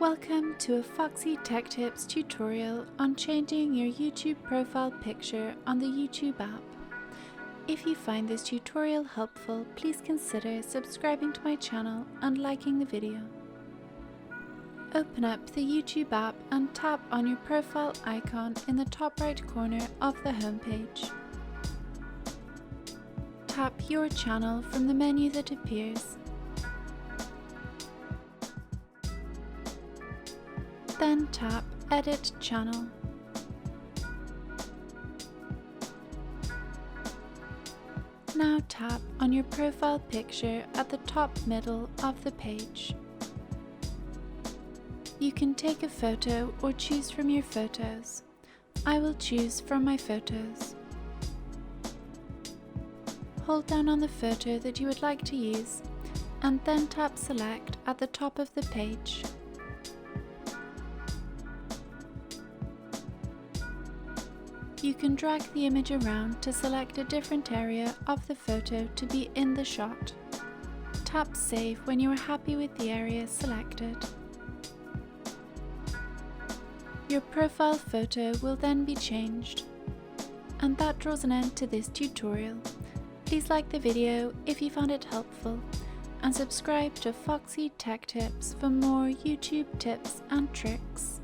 Welcome to a Foxy Tech Tips tutorial on changing your YouTube profile picture on the YouTube app. If you find this tutorial helpful, please consider subscribing to my channel and liking the video. Open up the YouTube app and tap on your profile icon in the top right corner of the homepage. Tap your channel from the menu that appears. Then tap Edit Channel. Now tap on your profile picture at the top middle of the page. You can take a photo or choose from your photos. I will choose from my photos. Hold down on the photo that you would like to use and then tap Select at the top of the page. You can drag the image around to select a different area of the photo to be in the shot. Tap Save when you are happy with the area selected. Your profile photo will then be changed. And that draws an end to this tutorial. Please like the video if you found it helpful and subscribe to Foxy Tech Tips for more YouTube tips and tricks.